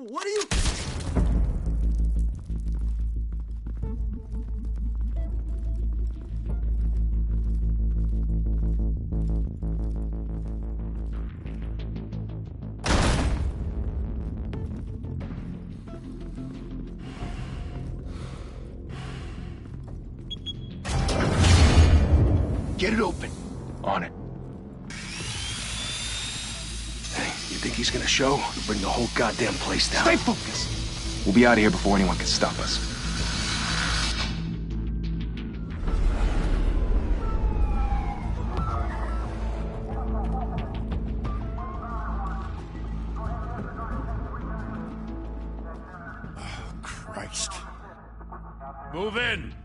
What are you... Get it open. On it. Hey, you think he's gonna show? We'll bring the whole goddamn place down. Stay focused. We'll be out of here before anyone can stop us. Oh, Christ. Move in!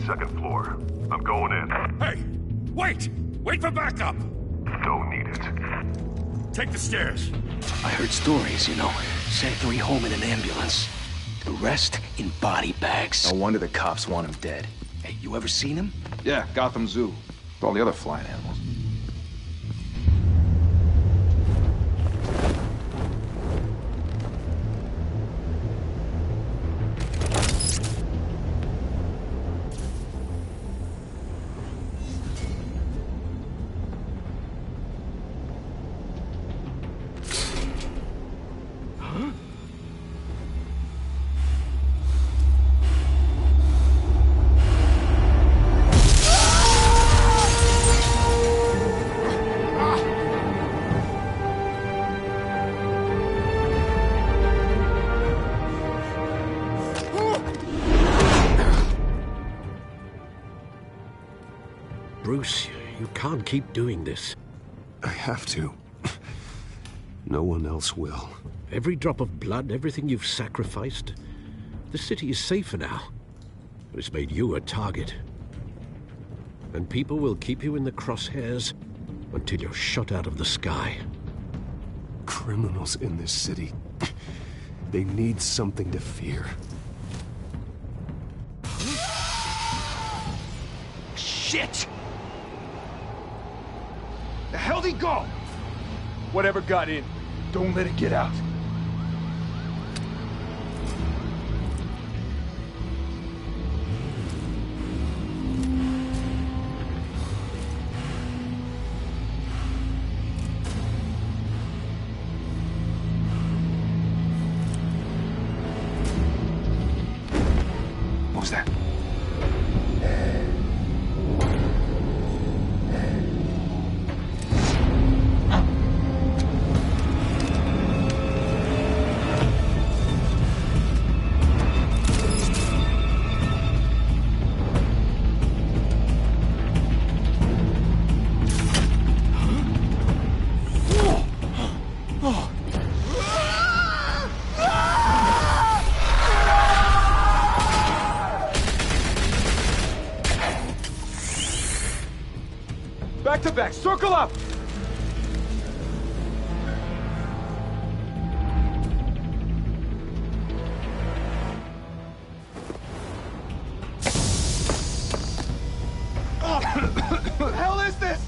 Second floor. I'm going in. Hey! Wait! Wait for backup! Don't need it. Take the stairs. I heard stories, you know. Sent 3 home in an ambulance. The rest in body bags. No wonder the cops want him dead. Hey, you ever seen him? Yeah, Gotham Zoo. With all the other flying animals. Bruce, you can't keep doing this. I have to. No one else will. Every drop of blood, everything you've sacrificed. The city is safer now. But it's made you a target. And people will keep you in the crosshairs until you're shot out of the sky. Criminals in this city. They need something to fear. Shit! The hell'd he go? Whatever got in, don't let it get out. What was that? Back to back, circle up! What the hell is this?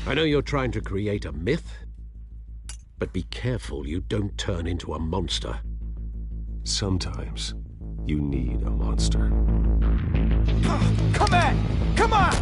I know you're trying to create a myth, but be careful you don't turn into a monster. Sometimes you need a monster. Come at! Come on!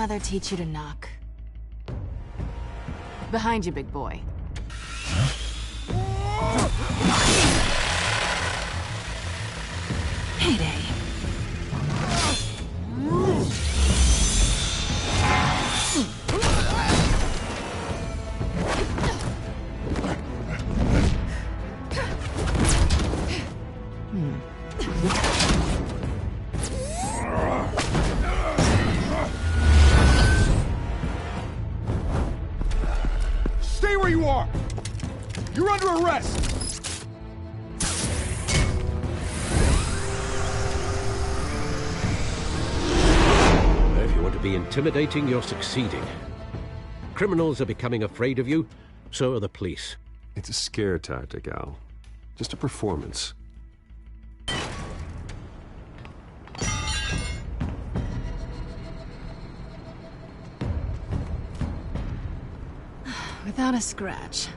rather teach you to knock. Behind you, big boy. Heyday. Stay where you are! You're under arrest! If you want to be intimidating, you're succeeding. Criminals are becoming afraid of you, so are the police. It's a scare tactic, Al. Just a performance. Without a scratch.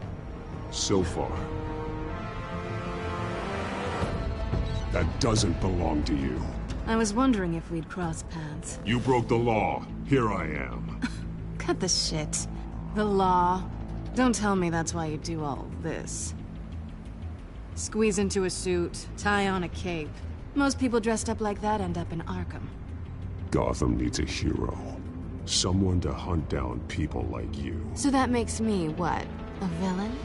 So far. That doesn't belong to you. I was wondering if we'd cross paths. You broke the law. Here I am. Cut the shit. The law. Don't tell me that's why you do all this. Squeeze into a suit, tie on a cape. Most people dressed up like that end up in Arkham. Gotham needs a hero. Someone to hunt down people like you. So that makes me, what, a villain?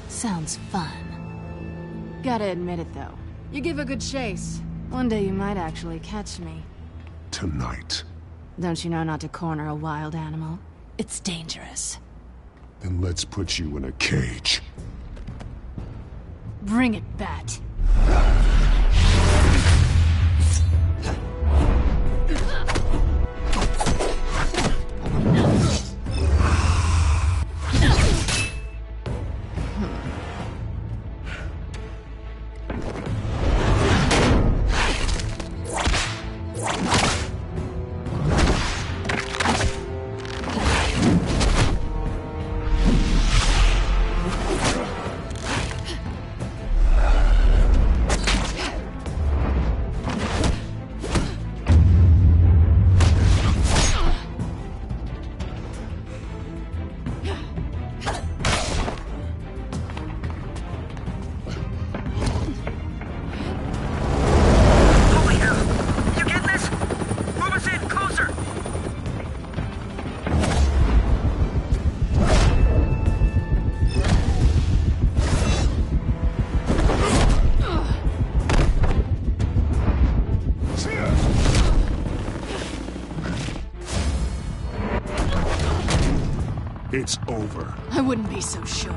Sounds fun. Gotta admit it, though. You give a good chase. One day you might actually catch me. Tonight. Don't you know not to corner a wild animal? It's dangerous. Then let's put you in a cage. Bring it, Bat. It's over. I wouldn't be so sure.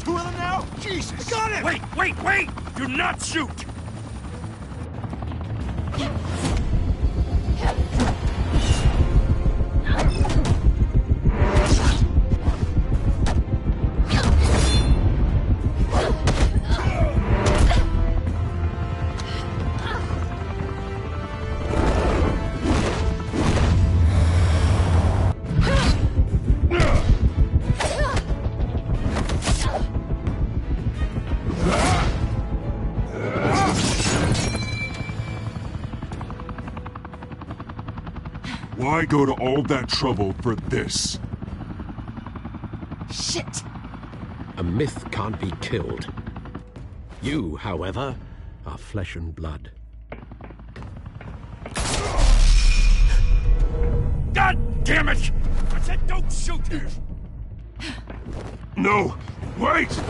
Two of them now? Jesus! Got it! Wait! Do not shoot! Why go to all that trouble for this? Shit! A myth can't be killed. You, however, are flesh and blood. God damn it! I said don't shoot! No! Wait!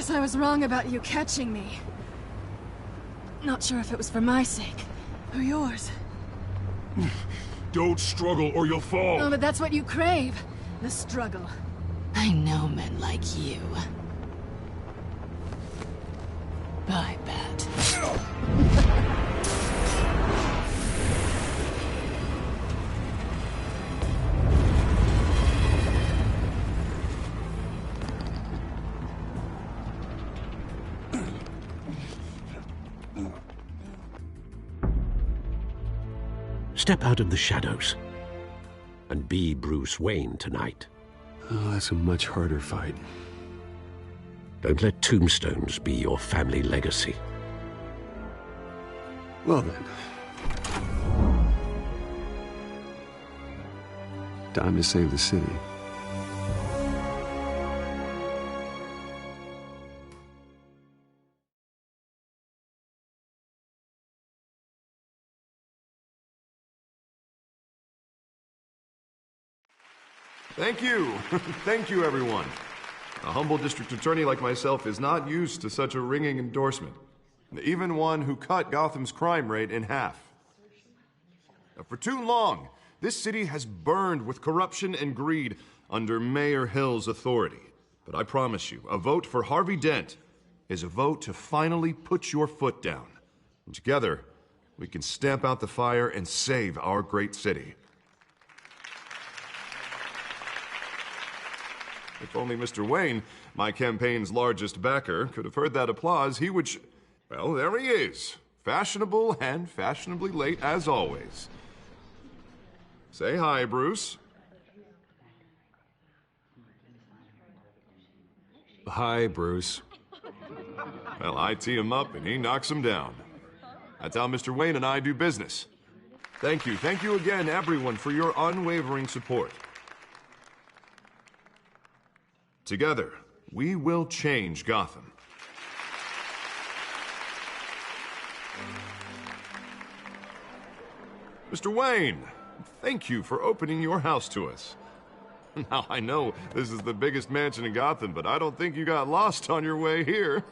guess I was wrong about you catching me. Not sure if it was for my sake, or yours. Don't struggle or you'll fall. Oh, but that's what you crave. The struggle. I know men like you. I bet. Step out of the shadows and be Bruce Wayne tonight. Oh, that's a much harder fight. Don't let tombstones be your family legacy. Well then. Time to save the city. Thank you. Thank you, everyone. A humble district attorney like myself is not used to such a ringing endorsement. Even one who cut Gotham's crime rate in half. For too long, this city has burned with corruption and greed under Mayor Hill's authority. But I promise you, a vote for Harvey Dent is a vote to finally put your foot down. And together, we can stamp out the fire and save our great city. If only Mr. Wayne, my campaign's largest backer, could have heard that applause, he would well, there he is. Fashionable and fashionably late as always. Say hi, Bruce. Hi, Bruce. Well, I tee him up and he knocks him down. That's how Mr. Wayne and I do business. Thank you. Thank you again, everyone, for your unwavering support. Together, we will change Gotham. Mr. Wayne, thank you for opening your house to us. Now, I know this is the biggest mansion in Gotham, but I don't think you got lost on your way here.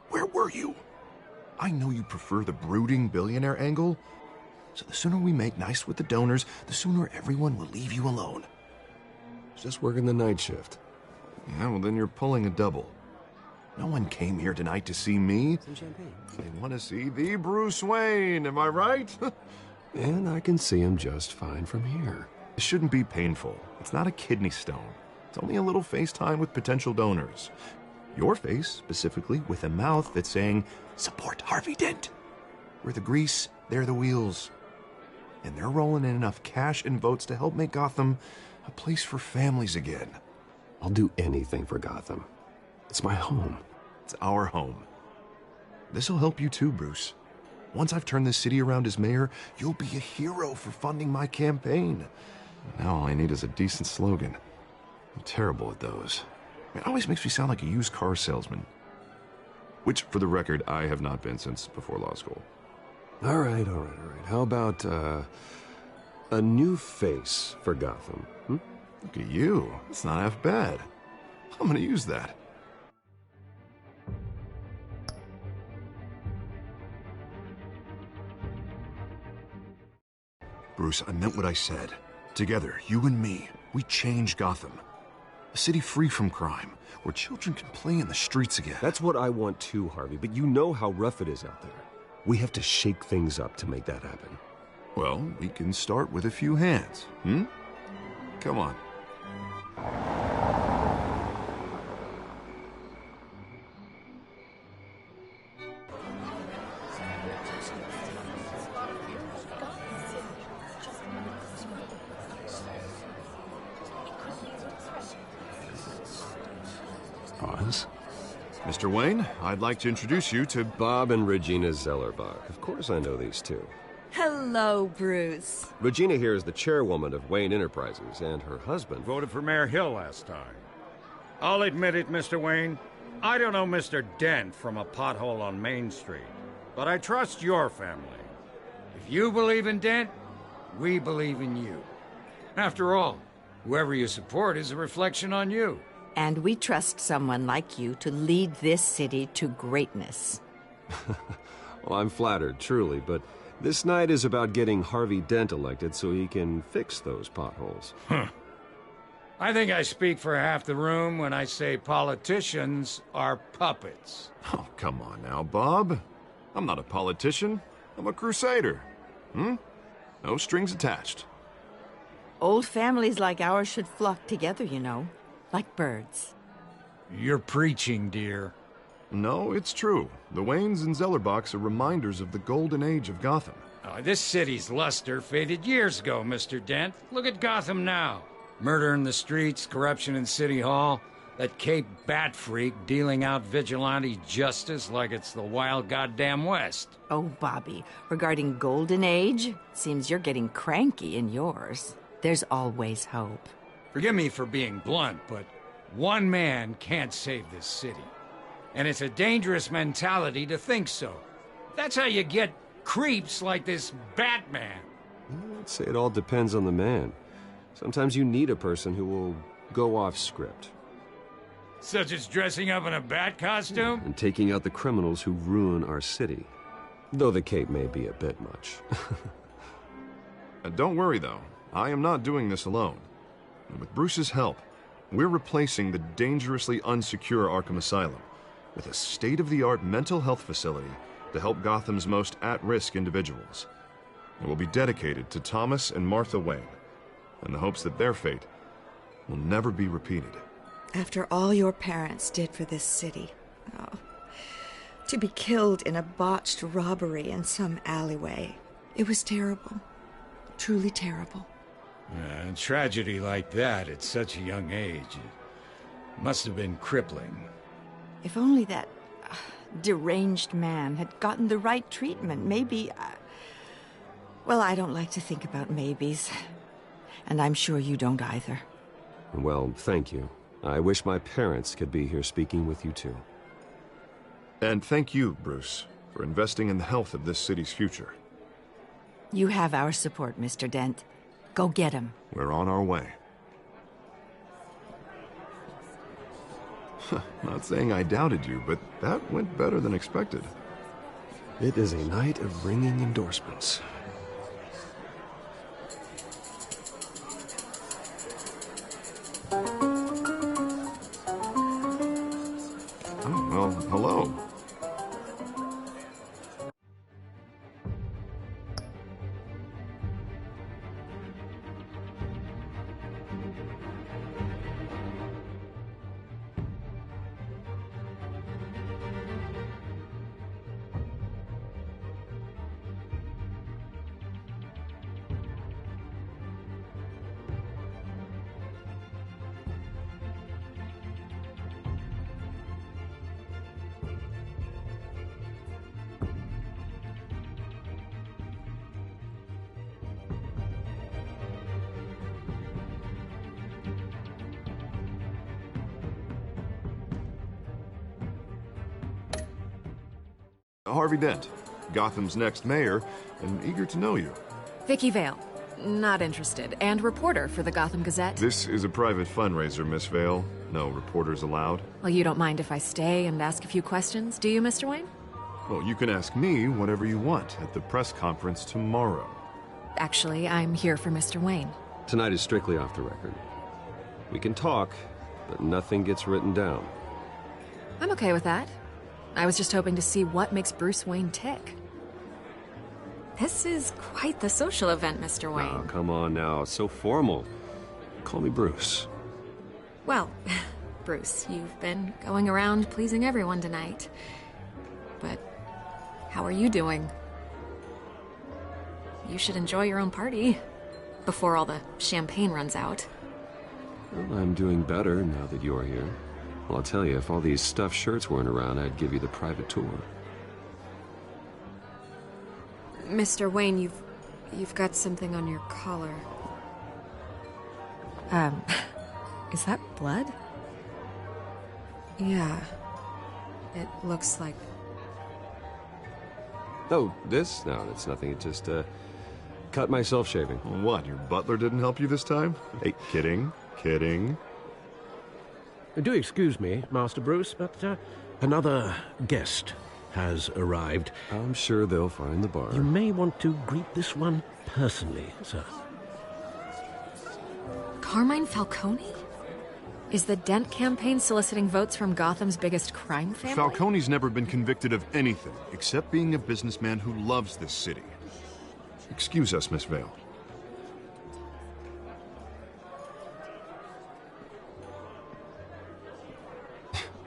Where were you? I know you prefer the brooding billionaire angle, so the sooner we make nice with the donors, the sooner everyone will leave you alone. Just working the night shift. Yeah, well, then you're pulling a double. No one came here tonight to see me. Some champagne. They want to see the Bruce Wayne, am I right? And I can see him just fine from here. It shouldn't be painful. It's not a kidney stone. It's only a little FaceTime with potential donors. Your face, specifically, with a mouth that's saying, support Harvey Dent. We're the grease, they're the wheels. And they're rolling in enough cash and votes to help make Gotham a place for families again. I'll do anything for Gotham. It's my home. It's our home. This'll help you too, Bruce. Once I've turned this city around as mayor, you'll be a hero for funding my campaign. Now all I need is a decent slogan. I'm terrible at those. It always makes me sound like a used car salesman. Which, for the record, I have not been since before law school. All right. How about, a new face for Gotham? Look at you. It's not half bad. I'm gonna use that. Bruce, I meant what I said. Together, you and me, we change Gotham. A city free from crime, where children can play in the streets again. That's what I want too, Harvey, but you know how rough it is out there. We have to shake things up to make that happen. Well, we can start with a few hands, Come on. Pause. Mr. Wayne, I'd like to introduce you to Bob and Regina Zellerbach. Of course I know these two. Hello, Bruce. Regina here is the chairwoman of Wayne Enterprises, and her husband... Voted for Mayor Hill last time. I'll admit it, Mr. Wayne. I don't know Mr. Dent from a pothole on Main Street, but I trust your family. If you believe in Dent, we believe in you. After all, whoever you support is a reflection on you. And we trust someone like you to lead this city to greatness. Well, I'm flattered, truly, but this night is about getting Harvey Dent elected so he can fix those potholes. I think I speak for half the room when I say politicians are puppets. Oh, come on now, Bob. I'm not a politician. I'm a crusader. No strings attached. Old families like ours should flock together, you know, like birds. You're preaching, dear. No, it's true. The Waynes and Zellerbachs are reminders of the golden age of Gotham. This city's luster faded years ago, Mr. Dent. Look at Gotham now. Murder in the streets, corruption in City Hall, that Cape Bat freak dealing out vigilante justice like it's the wild goddamn West. Oh, Bobby, regarding Golden Age, seems you're getting cranky in yours. There's always hope. Forgive me for being blunt, but one man can't save this city. And it's a dangerous mentality to think so. That's how you get creeps like this Batman. I'd say it all depends on the man. Sometimes you need a person who will go off script. Such as dressing up in a bat costume? And taking out the criminals who ruin our city. Though the cape may be a bit much. Don't worry, though. I am not doing this alone. And with Bruce's help, we're replacing the dangerously unsecure Arkham Asylum with a state-of-the-art mental health facility to help Gotham's most at-risk individuals. It will be dedicated to Thomas and Martha Wayne, in the hopes that their fate will never be repeated. After all your parents did for this city, to be killed in a botched robbery in some alleyway, it was terrible. Truly terrible. A tragedy like that at such a young age, it must have been crippling. If only that deranged man had gotten the right treatment, maybe... Well, I don't like to think about maybes. And I'm sure you don't either. Well, thank you. I wish my parents could be here speaking with you too. And thank you, Bruce, for investing in the health of this city's future. You have our support, Mr. Dent. Go get him. We're on our way. Not saying I doubted you, but that went better than expected. It is a night of ringing endorsements. Oh, well, hello. Harvey Dent, Gotham's next mayor, and eager to know you. Vicky Vale. Not interested. And reporter for the Gotham Gazette. This is a private fundraiser, Miss Vale. No reporters allowed. Well, you don't mind if I stay and ask a few questions, do you, Mr. Wayne? Well, you can ask me whatever you want at the press conference tomorrow. Actually, I'm here for Mr. Wayne. Tonight is strictly off the record. We can talk, but nothing gets written down. I'm okay with that. I was just hoping to see what makes Bruce Wayne tick. This is quite the social event, Mr. Wayne. Oh, come on now. It's so formal. Call me Bruce. Well, Bruce, you've been going around pleasing everyone tonight. But how are you doing? You should enjoy your own party before all the champagne runs out. Well, I'm doing better now that you're here. Well, I'll tell you, if all these stuffed shirts weren't around, I'd give you the private tour. Mr. Wayne, you've got something on your collar. Is that blood? Yeah. It looks like... Oh, this? No, it's nothing. It just, cut myself shaving. What, your butler didn't help you this time? Hey, kidding. Do excuse me, Master Bruce, but another guest has arrived. I'm sure they'll find the bar. You may want to greet this one personally, sir. Carmine Falcone? Is the Dent campaign soliciting votes from Gotham's biggest crime family? Falcone's never been convicted of anything except being a businessman who loves this city. Excuse us, Miss Vale.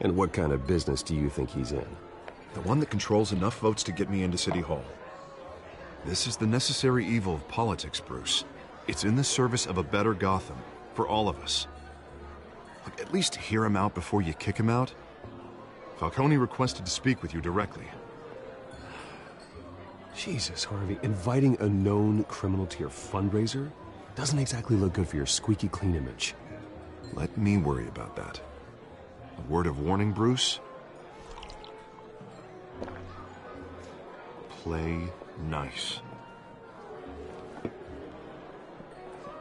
And what kind of business do you think he's in? The one that controls enough votes to get me into City Hall. This is the necessary evil of politics, Bruce. It's in the service of a better Gotham, for all of us. Look, at least hear him out before you kick him out. Falcone requested to speak with you directly. Jesus, Harvey, inviting a known criminal to your fundraiser doesn't exactly look good for your squeaky clean image. Let me worry about that. A word of warning, Bruce. Play nice.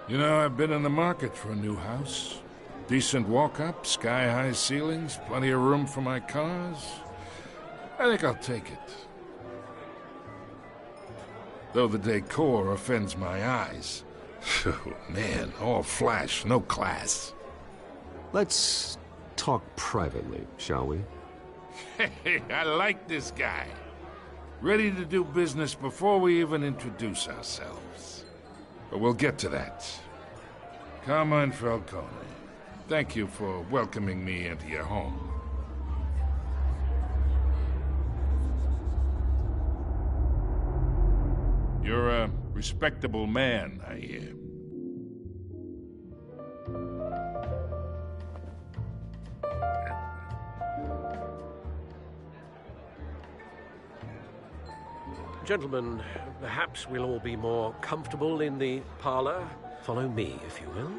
You know, I've been in the market for a new house. Decent walk-up, sky-high ceilings, plenty of room for my cars. I think I'll take it. Though the decor offends my eyes. Oh, man, all flash, no class. Let's talk privately, shall we? Hey, I like this guy. Ready to do business before we even introduce ourselves. But we'll get to that. Carmine Falcone, thank you for welcoming me into your home. You're a respectable man, I hear. Gentlemen, perhaps we'll all be more comfortable in the parlor. Follow me, if you will.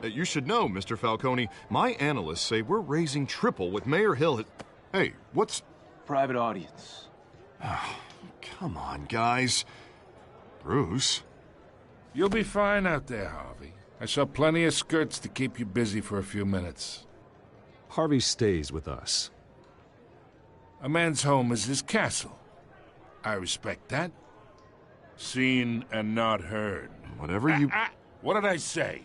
You should know, Mr. Falcone, my analysts say we're raising triple what Mayor Hill had... Hey, what's... Private audience. Oh, come on, guys. Bruce? You'll be fine out there, Harvey. I saw plenty of skirts to keep you busy for a few minutes. Harvey stays with us. A man's home is his castle. I respect that. Seen and not heard. Whatever you... What did I say?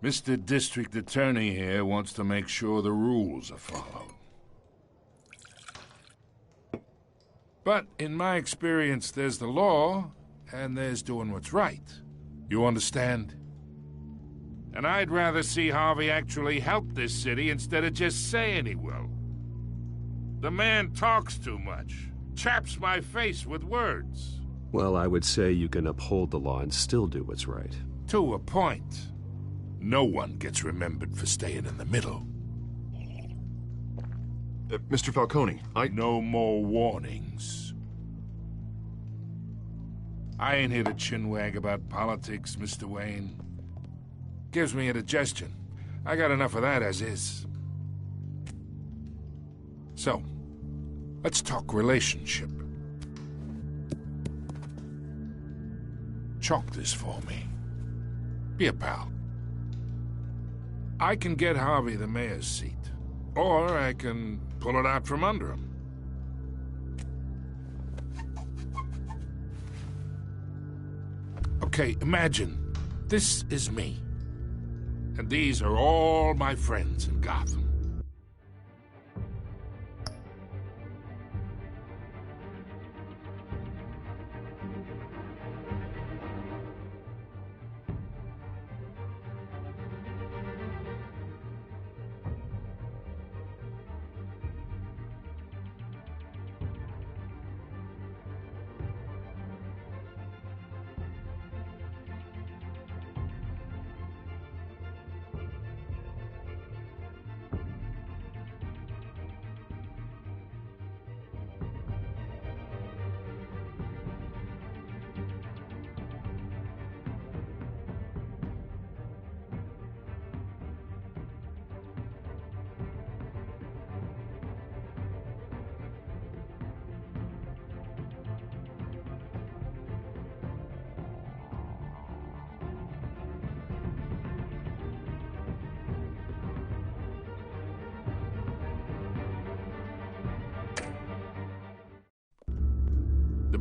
Mr. District Attorney here wants to make sure the rules are followed. But in my experience, there's the law, and there's doing what's right. You understand? And I'd rather see Harvey actually help this city instead of just saying he will. The man talks too much, chaps my face with words. Well, I would say you can uphold the law and still do what's right. To a point. No one gets remembered for staying in the middle. Mr. Falcone, No more warnings. I ain't here to chinwag about politics, Mr. Wayne. Gives me indigestion. I got enough of that as is. So, let's talk relationship. Chalk this for me. Be a pal. I can get Harvey the mayor's seat, or I can pull it out from under him. Okay, imagine this is me, and these are all my friends in Gotham.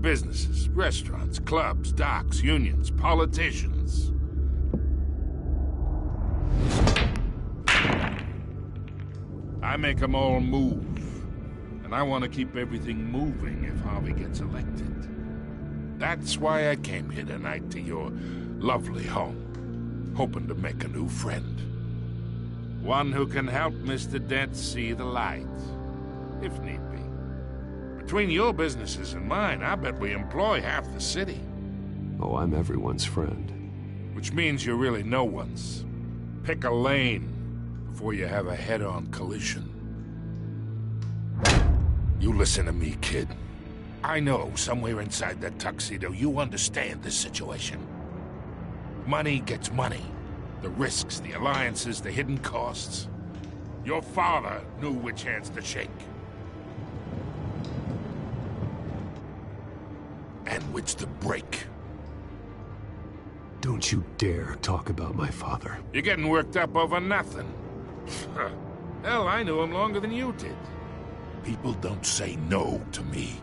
businesses, restaurants, clubs, docks, unions, politicians. I make them all move. And I want to keep everything moving if Harvey gets elected. That's why I came here tonight to your lovely home, hoping to make a new friend. One who can help Mr. Dent see the light, if need be. Between your businesses and mine, I bet we employ half the city. Oh, I'm everyone's friend. Which means you're really no one's. Pick a lane before you have a head-on collision. You listen to me, kid. I know somewhere inside that tuxedo you understand this situation. Money gets money. The risks, the alliances, the hidden costs. Your father knew which hands to shake. And which to break. Don't you dare talk about my father. You're getting worked up over nothing. Hell, I knew him longer than you did. People don't say no to me.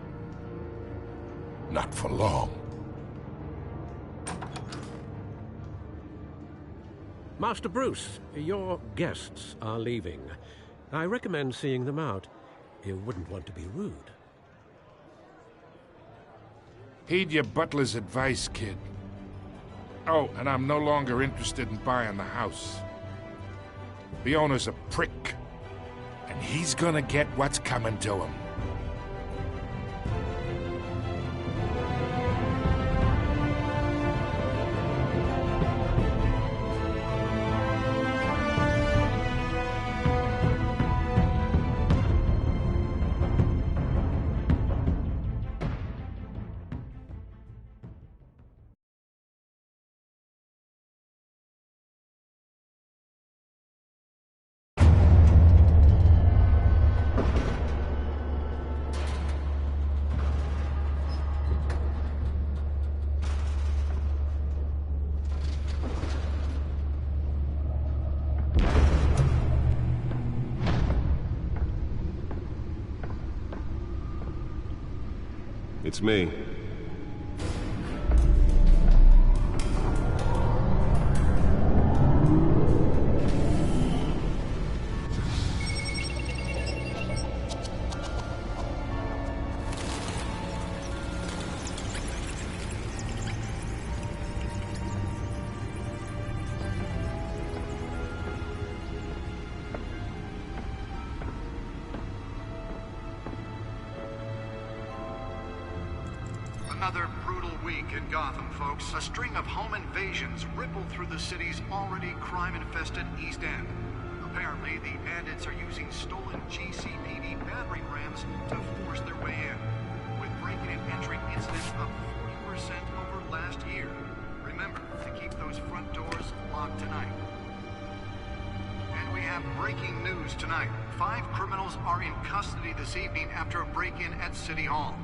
Not for long. Master Bruce, your guests are leaving. I recommend seeing them out. You wouldn't want to be rude. Heed your butler's advice, kid. Oh, and I'm no longer interested in buying the house. The owner's a prick. And he's gonna get what's coming to him. It's me. Another brutal week in Gotham, folks. A string of home invasions rippled through the city's already crime-infested East End. Apparently, the bandits are using stolen GCPD battering rams to force their way in, with breaking and entering incidents up 40% over last year. Remember to keep those front doors locked tonight. And we have breaking news tonight. 5 criminals are in custody this evening after a break-in at City Hall.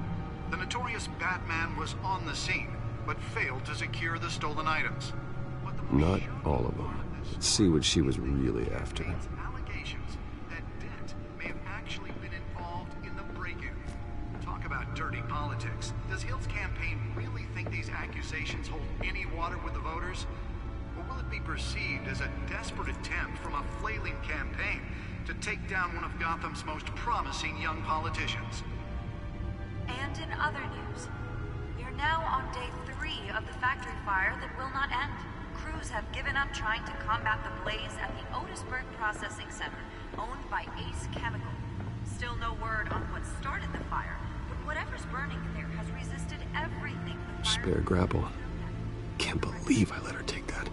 The notorious Batman was on the scene, but failed to secure the stolen items. Not all of them. Let's see what she was really after. Allegations that Dent may have actually been involved in the break-in. Talk about dirty politics. Does Hill's campaign really think these accusations hold any water with the voters? Or will it be perceived as a desperate attempt from a flailing campaign to take down one of Gotham's most promising young politicians? And in other news, we are now on day 3 of the factory fire that will not end. Crews have given up trying to combat the blaze at the Otisburg Processing Center, owned by Ace Chemical. Still no word on what started the fire, but whatever's burning there has resisted everything the fire... Spare grapple. Can't believe I let her take that.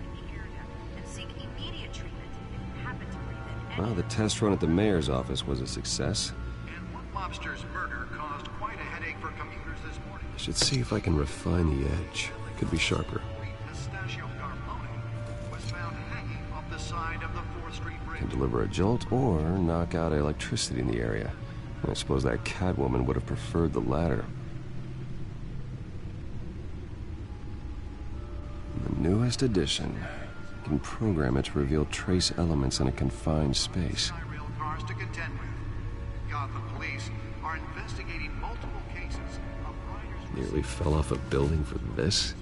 ...and seek immediate treatment if you happen to breathe in. Well, the test run at the mayor's office was a success. And one mobster's murder caused quite a headache for commuters this morning. I should see if I can refine the edge. Could be sharper. Pistachio Carbone was found hanging off the side of the 4th Street Bridge. Can deliver a jolt or knock out electricity in the area. I suppose that Catwoman would have preferred the latter. The newest edition. You can program it to reveal trace elements in a confined space. Rail cars to contend with. Gotham police are investigating multiple cases of riders Nearly fell off a building for this.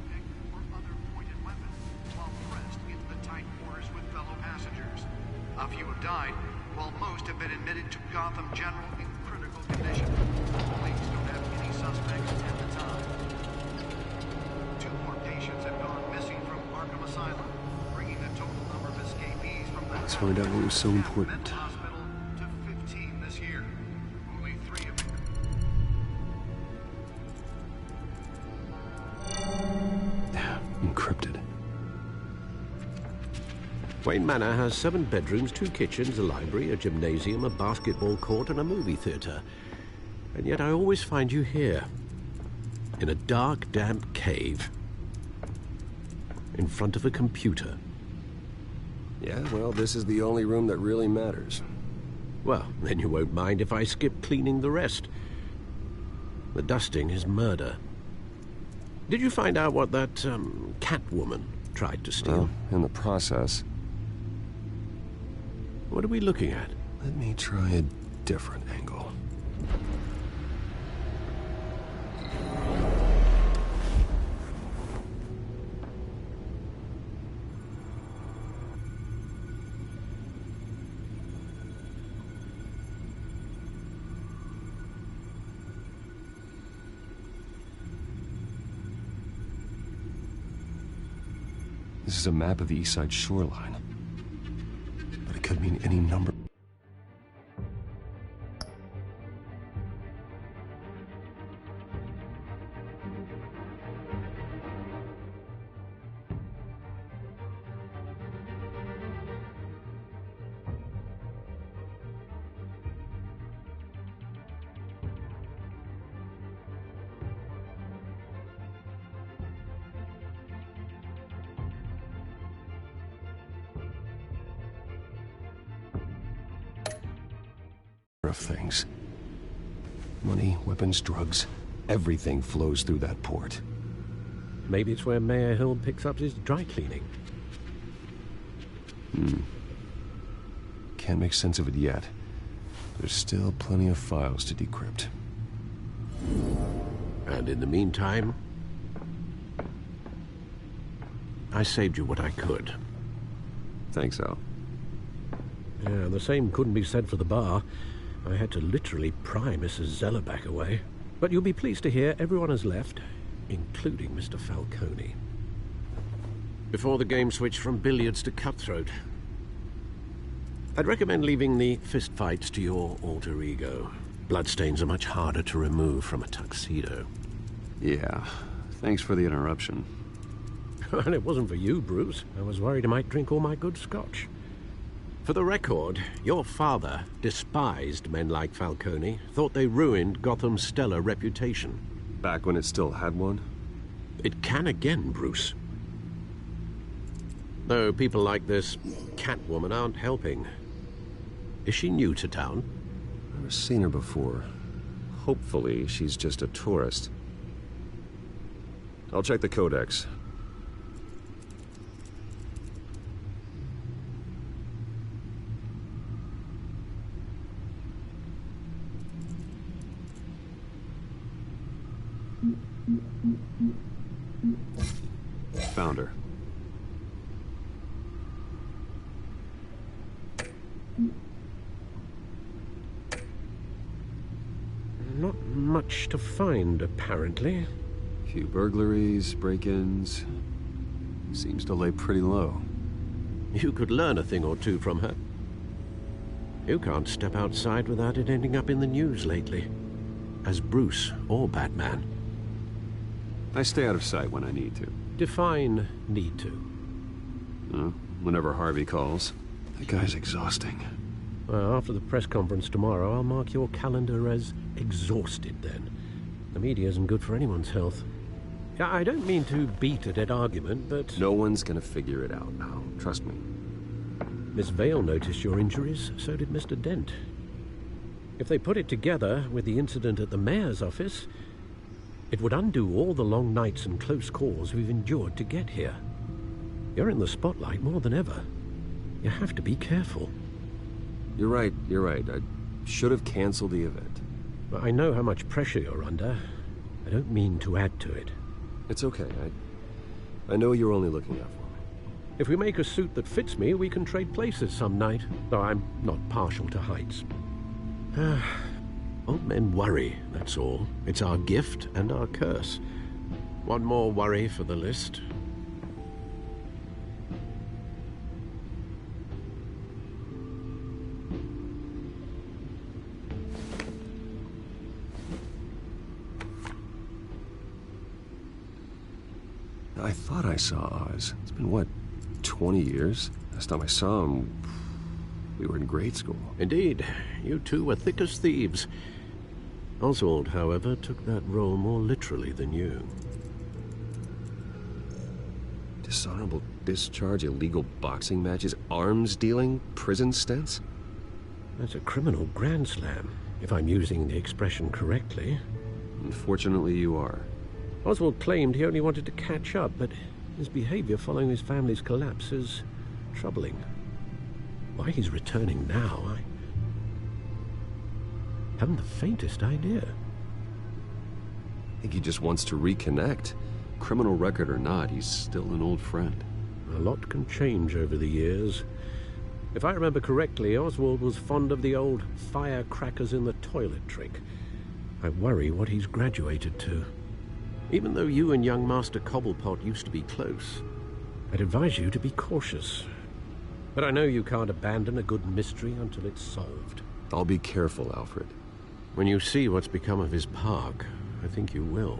A few have died, while most have been admitted to Gotham General in critical condition. Police don't have any suspects at the time. 2 more patients have gone missing from Arkham Asylum, bringing the total number of escapees from the Let's find out what was so important. hospital to 15 this year. Only 3 of them. Encrypted. Wayne Manor has 7 bedrooms, 2 kitchens, a library, a gymnasium, a basketball court, and a movie theatre. And yet I always find you here, in a dark, damp cave, in front of a computer. Yeah, well, this is the only room that really matters. Well, then you won't mind if I skip cleaning the rest. The dusting is murder. Did you find out what that, Catwoman tried to steal? Well, in the process. What are we looking at? Let me try a different angle. This is a map of the East Side shoreline. But it could mean any number. Of things. Money, weapons, drugs, everything flows through that port. Maybe it's where Mayor Hill picks up his dry cleaning. Can't make sense of it yet. There's still plenty of files to decrypt. And in the meantime, I saved you what I could. Thanks, Al. Yeah, the same couldn't be said for the bar. I had to literally pry Mrs. Zellerback away. But you'll be pleased to hear everyone has left, including Mr. Falcone. Before the game switched from billiards to cutthroat. I'd recommend leaving the fistfights to your alter ego. Bloodstains are much harder to remove from a tuxedo. Yeah, thanks for the interruption. And it wasn't for you, Bruce. I was worried I might drink all my good scotch. For the record, your father despised men like Falcone, thought they ruined Gotham's stellar reputation. Back when it still had one? It can again, Bruce. Though people like this Catwoman aren't helping. Is she new to town? Never seen her before. Hopefully, she's just a tourist. I'll check the codex. Found her. Not much to find, apparently. Few burglaries, break-ins. Seems to lay pretty low. You could learn a thing or two from her. You can't step outside without it ending up in the news lately. As Bruce or Batman. I stay out of sight when I need to. Define need to. Whenever Harvey calls. That guy's exhausting. Well, after the press conference tomorrow, I'll mark your calendar as exhausted then. The media isn't good for anyone's health. I don't mean to beat a dead argument, but... No one's gonna figure it out now. Trust me. Miss Vale noticed your injuries, so did Mr. Dent. If they put it together with the incident at the mayor's office, it would undo all the long nights and close calls we've endured to get here. You're in the spotlight more than ever. You have to be careful. You're right. I should have canceled the event. I know how much pressure you're under. I don't mean to add to it. It's okay. I know you're only looking out for me. If we make a suit that fits me, we can trade places some night, though I'm not partial to heights. Old men worry, that's all. It's our gift and our curse. One more worry for the list. I thought I saw Oz. It's been, what, 20 years? Last time I saw him, we were in grade school. Indeed. You two were thick as thieves. Oswald, however, took that role more literally than you. Dishonorable discharge, illegal boxing matches, arms dealing, prison stints? That's a criminal grand slam, if I'm using the expression correctly. Unfortunately, you are. Oswald claimed he only wanted to catch up, but his behavior following his family's collapse is troubling. Why he's returning now, I haven't the faintest idea. I think he just wants to reconnect. Criminal record or not, he's still an old friend. A lot can change over the years. If I remember correctly, Oswald was fond of the old firecrackers in the toilet trick. I worry what he's graduated to. Even though you and young Master Cobblepot used to be close, I'd advise you to be cautious. But I know you can't abandon a good mystery until it's solved. I'll be careful, Alfred. When you see what's become of his park, I think you will.